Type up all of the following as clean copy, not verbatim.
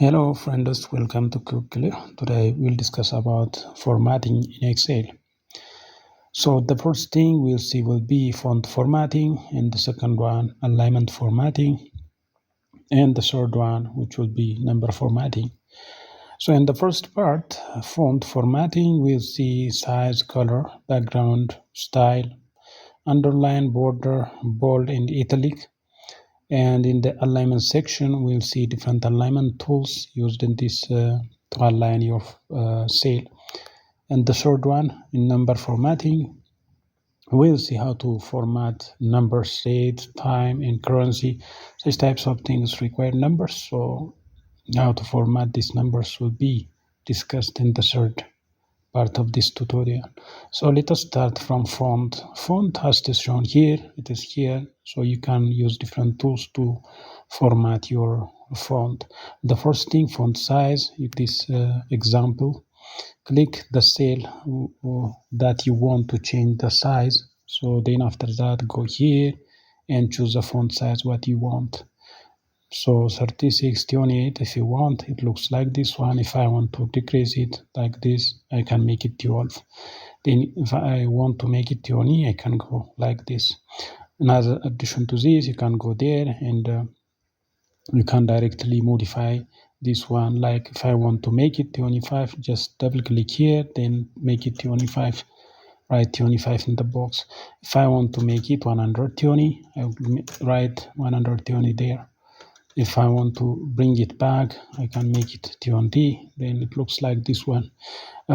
Hello friends, welcome to Quickly. Today we'll discuss about formatting in Excel. So the first thing we'll see will be font formatting, and the second one alignment formatting, and the third one which will be number formatting. So in the first part, font formatting, we'll see size, color, background, style, underline, border, bold, and italic. And in the alignment section, we'll see different alignment tools used in this to align your cell. And the third one, in number formatting, we'll see how to format numbers, date, time, and currency. These types of things require numbers, so how to format these numbers will be discussed in the third part of this tutorial. So let us start from font. Font as it is shown here, it is here, so you can use different tools to format your font. The first thing, font size. In this example, click the cell that you want to change the size. So then after that, go here and choose the font size what you want. So 36, 28, if you want, it looks like this one. If I want to decrease it like this, I can make it 12. Then if I want to make it 20, I can go like this. Another addition to this, you can go there and you can directly modify this one. Like if I want to make it 25, just double click here, then make it 25. Write 25 in the box. If I want to make it 120, I will write 120 there. If I want to bring it back, I can make it 20, then it looks like this one.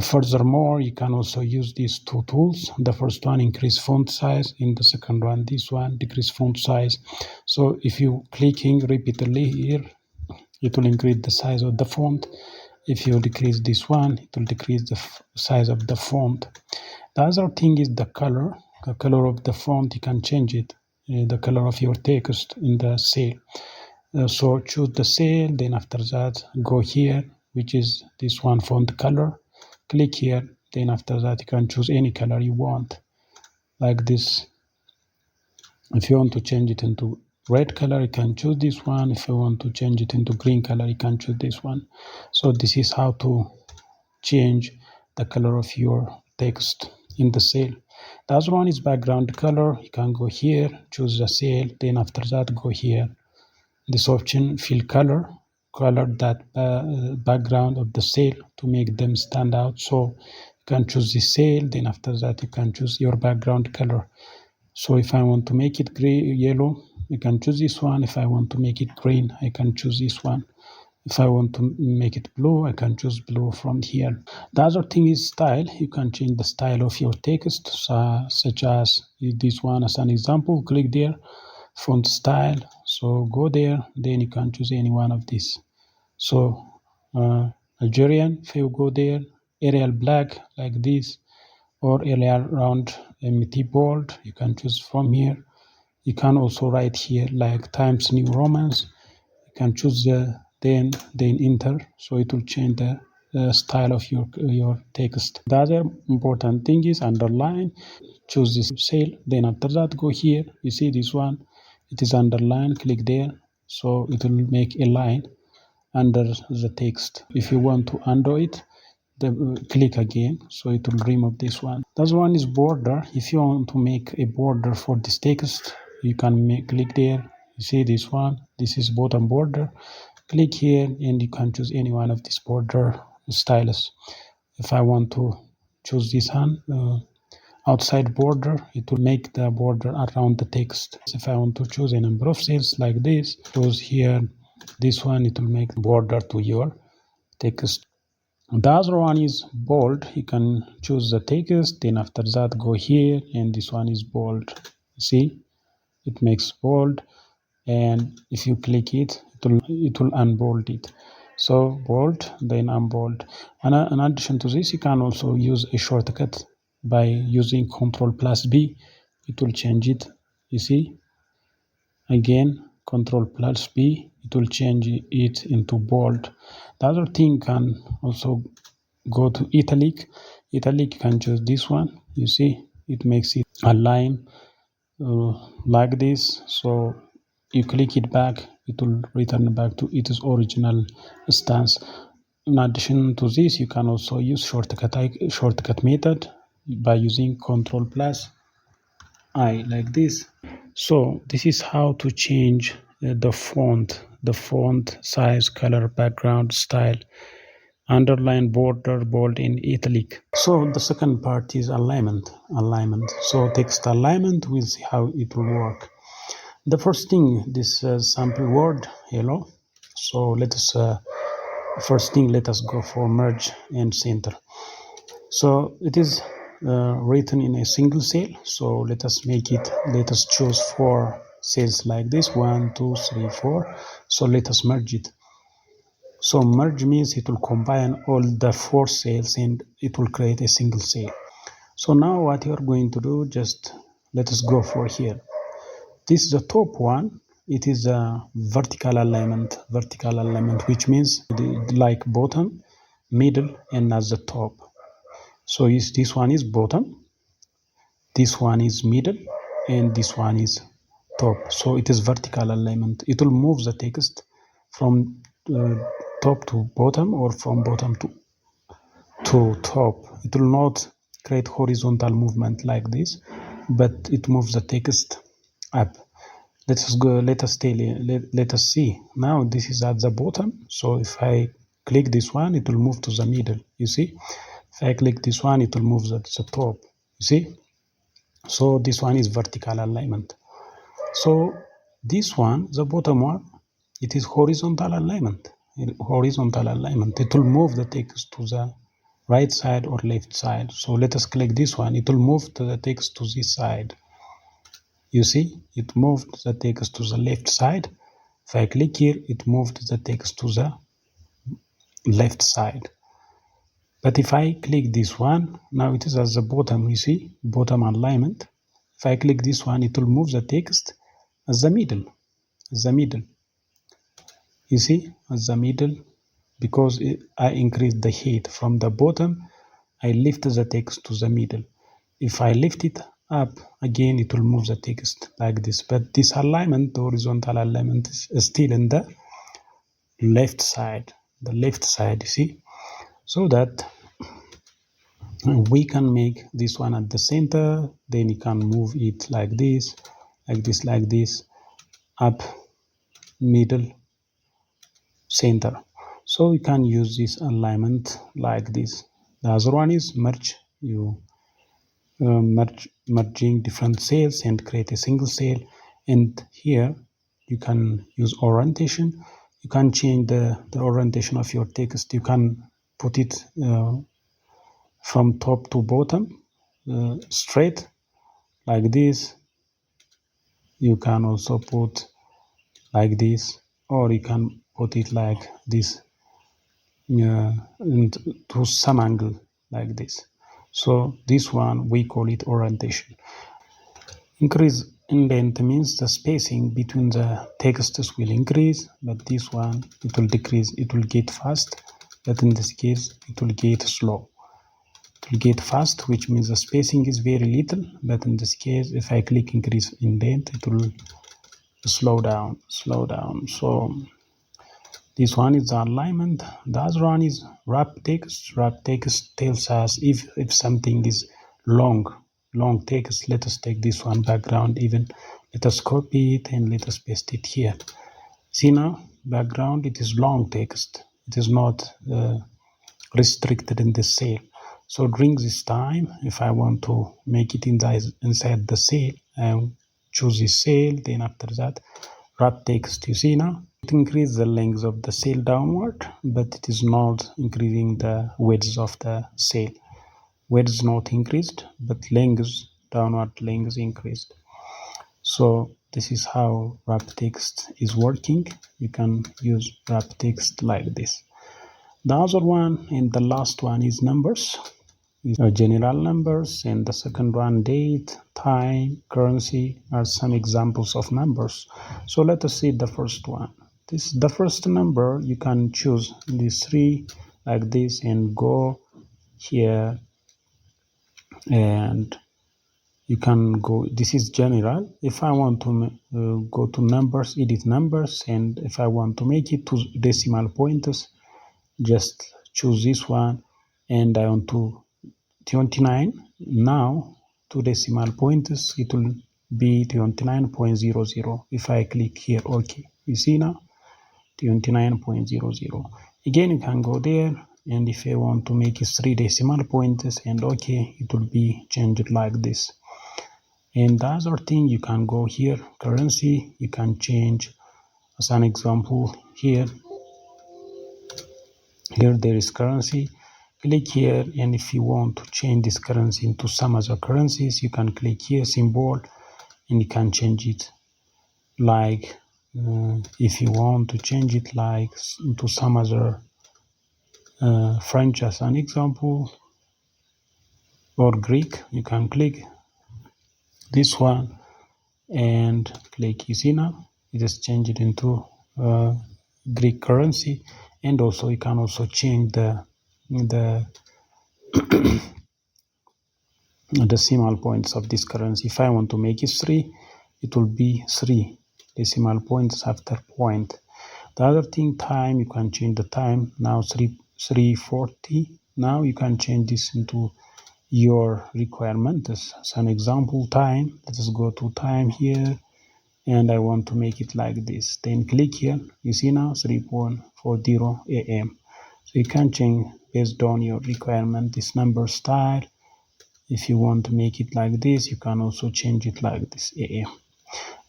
Furthermore, you can also use these two tools. The first one, increase font size, and the second one, this one, decrease font size. So if you clicking repeatedly here, it will increase the size of the font. If you decrease this one, it will decrease the size of the font. The other thing is the color. The color of the font, you can change it, the color of your text in the cell. So choose the cell, then after that go here, which is this one, font color. Click here, then after that you can choose any color you want, like this. If you want to change it into red color, you can choose this one. If you want to change it into green color, you can choose this one. So this is how to change the color of your text in the cell. The other one is background color. You can go here, choose the cell, then after that go here. This option, fill color that background of the cell to make them stand out. So you can choose the cell, then after that you can choose your background color. So if I want to make it gray, yellow, you can choose this one. If I want to make it green, I can choose this one. If I want to make it blue, I can choose blue from here. The other thing is style. You can change the style of your text, such as this one as an example. Click there, font style. So go there, then you can choose any one of these. So Algerian, if you go there, Arial black like this, or Arial round MT bold, you can choose from here. You can also write here like Times New Romans. You can choose then enter, so it will change the style of your text. The other important thing is underline. Choose this cell, then after that go here. You see this one, it is underlined. Click there, so it will make a line under the text. If you want to undo it, click again, so it will remove this one. The other one is border. If you want to make a border for this text, you can click there. You see this one, this is bottom border. Click here and you can choose any one of these border styles. If I want to choose this one, outside border, it will make the border around the text. If I want to choose a number of cells like this, choose here this one, it will make border to your text. The other one is bold. You can choose the text, then after that go here, and this one is bold. See, it makes bold, and if you click it, it will unbold it. So bold, then unbold. And in addition to this, you can also use a shortcut by using Ctrl+B. It will change it. You see, again Ctrl+B, it will change it into bold. The other thing can also go to italic. Italic, you can choose this one. You see, it makes it align like this. So you click it back, it will return back to its original stance. In addition to this, you can also use shortcut method by using Ctrl plus I like this. So this is how to change the font size, color, background, style, underline, border, bold, and italic. So the second part is alignment. So text alignment, we'll see how it will work. The first thing, this sample word hello. So let us let us go for merge and center. So it is written in a single cell. So let us choose 4 cells like this, 1, 2, 3, 4. So let us merge it. So merge means it will combine all the 4 cells and it will create a single cell. So now what you are going to do, just let us go for here. This is the top one. It is a vertical alignment, which means like bottom, middle, and at the top. So this one is bottom, this one is middle, and this one is top. So it is vertical alignment. It will move the text from top to bottom or from bottom to top. It will not create horizontal movement like this, but it moves the text up. Let us see. Now this is at the bottom. So if I click this one, it will move to the middle. You see? If I click this one, it will move to the top. You see? So this one is vertical alignment. So this one, the bottom one, it is horizontal alignment. It will move the text to the right side or left side. So let us click this one. It will move the text to this side. You see, it moved the text to the left side. If I click here, it moved the text to the left side. But if I click this one, now it is at the bottom, you see, bottom alignment. If I click this one, it will move the text as the middle. You see, as the middle, because I increased the height from the bottom, I lift the text to the middle. If I lift it up again, it will move the text like this. But this alignment, the horizontal alignment, is still in the left side. You see, so that we can make this one at the center. Then you can move it like this, up, middle, center. So we can use this alignment like this. The other one is merge. You merging different cells and create a single cell. And here you can use orientation. You can change the orientation of your text. You can put it from top to bottom, straight like this. You can also put like this, or you can put it like this, to some angle like this. So this one we call it orientation. Increase indent means the spacing between the texts will increase, but this one it will decrease. It will get fast, but in this case it will get slow. It will get fast, which means the spacing is very little, but in this case, if I click increase indent, it will slow down. So this one is the alignment. The other one is wrap text. Wrap text tells us if something is long text. Let us take this one background even. Let us copy it and let us paste it here. See now, background, it is long text. It is not restricted in the cell. So during this time, if I want to make it inside the cell, I choose this cell, then after that, wrap text. You see now? It increases the length of the cell downward, but it is not increasing the width of the cell. Width is not increased, but downward length increased. So this is how wrap text is working. You can use wrap text like this. The other one and the last one is numbers. General numbers, and the second one, date, time, currency, are some examples of numbers. So let us see the first one. This is the first number. You can choose these 3 like this and go here and You can go, this is general. If I want to go to numbers, edit numbers, and if I want to make it to decimal points, just choose this one, and I want to 29. Now to decimal points, it will be 29.00. If I click here, okay, you see now 29.00. Again, you can go there, and if I want to make it 3 decimal points, and okay, it will be changed like this. And the other thing, you can go here, currency, you can change. As an example, here there is currency. Click here, and if you want to change this currency into some other currencies, you can click here, symbol, and you can change it. Like if you want to change it like into some other French as an example, or Greek, you can click this one and click, you see now it is changed into Greek currency. And also you can also change the decimal points of this currency. If I want to make it 3, it will be 3 decimal points after point. The other thing, time, you can change the time. Now 3:40. Now you can change this into your requirement. As an example, time, let us go to time here, and I want to make it like this. Then click here, you see now 3:40 a.m. So you can change based on your requirement this number style. If you want to make it like this, you can also change it like this, a.m.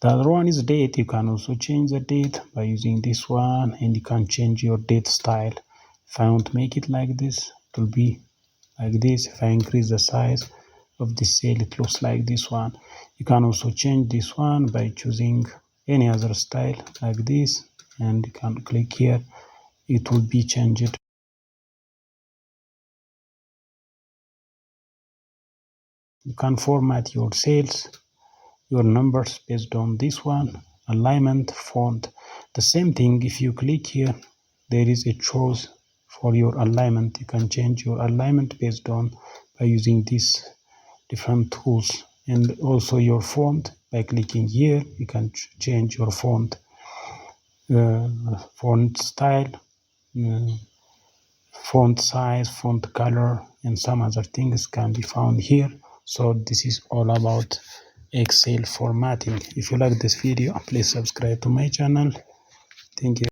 The other one is date. You can also change the date by using this one, and you can change your date style. If I want to make it like this, it will be like this. If I increase the size of the cell, it looks like this one. You can also change this one by choosing any other style like this, and you can click here, it will be changed. You can format your cells, your numbers based on this one, alignment, font. The same thing, if you click here, there is a choice for your alignment. You can change your alignment based on by using these different tools. And also your font, by clicking here, you can change your font, font style, font size, font color, and some other things can be found here. So this is all about Excel formatting. If you like this video, please subscribe to my channel. Thank you.